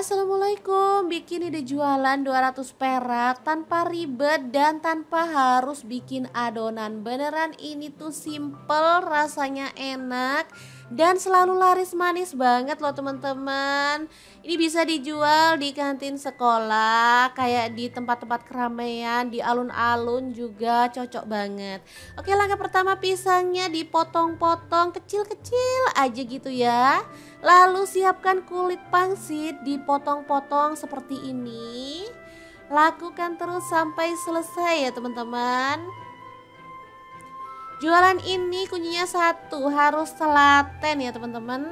Assalamualaikum, bikin ide jualan 200 perak tanpa ribet dan tanpa harus bikin adonan. Beneran ini tuh simple, rasanya enak dan selalu laris manis banget loh teman-teman. Ini bisa dijual di kantin sekolah, kayak di tempat-tempat keramaian, di alun-alun juga cocok banget. Oke, langkah pertama pisangnya dipotong-potong kecil-kecil aja gitu ya. Lalu siapkan kulit pangsit dipotong-potong seperti ini. Lakukan terus sampai selesai ya teman-teman. Jualan ini kuncinya satu, harus telaten ya teman-teman.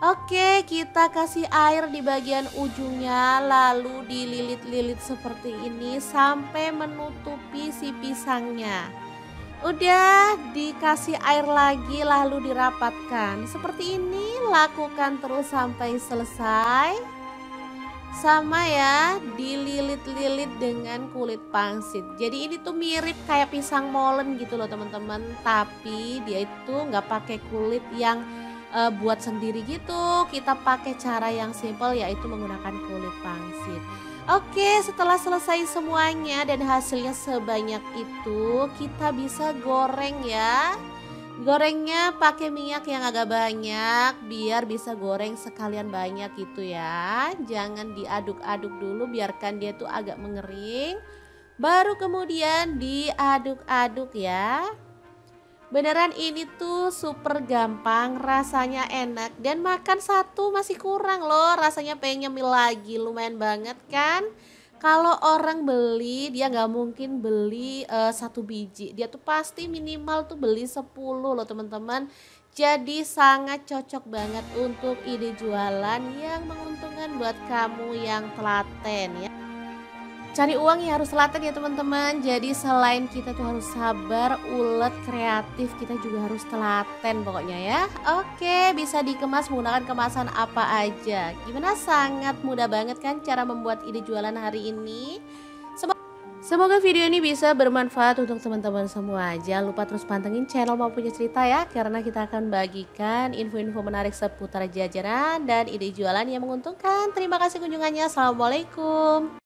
Oke, kita kasih air di bagian ujungnya, lalu dililit-lilit seperti ini sampai menutupi si pisangnya. Udah dikasih air lagi lalu dirapatkan. Seperti ini, lakukan terus sampai selesai. Sama ya, dililit-lilit dengan kulit pangsit. Jadi ini tuh mirip kayak pisang molen gitu loh teman-teman. Tapi dia itu nggak pakai kulit yang buat sendiri gitu. Kita pakai cara yang simple, yaitu menggunakan kulit pangsit. Oke, setelah selesai semuanya dan hasilnya sebanyak itu, kita bisa goreng ya. Gorengnya pakai minyak yang agak banyak biar bisa goreng sekalian banyak gitu ya. Jangan diaduk-aduk dulu, biarkan dia tuh agak mengering. Baru kemudian diaduk-aduk ya. Beneran ini tuh super gampang, rasanya enak dan makan satu masih kurang loh, rasanya pengen nyemil lagi, lumayan banget kan. Kalau orang beli dia nggak mungkin beli satu biji, dia tuh pasti minimal tuh beli 10 loh teman-teman. Jadi sangat cocok banget untuk ide jualan yang menguntungkan buat kamu yang telaten ya. Cari uang ya harus telaten ya teman-teman. Jadi selain kita tuh harus sabar, ulet, kreatif, kita juga harus telaten pokoknya ya. Oke, bisa dikemas menggunakan kemasan apa aja. Gimana, sangat mudah banget kan cara membuat ide jualan hari ini. Semoga video ini bisa bermanfaat untuk teman-teman semua. Jangan lupa terus pantengin channel Mau Punya Cerita ya, karena kita akan bagikan info-info menarik seputar jajanan dan ide jualan yang menguntungkan. Terima kasih kunjungannya. Assalamualaikum.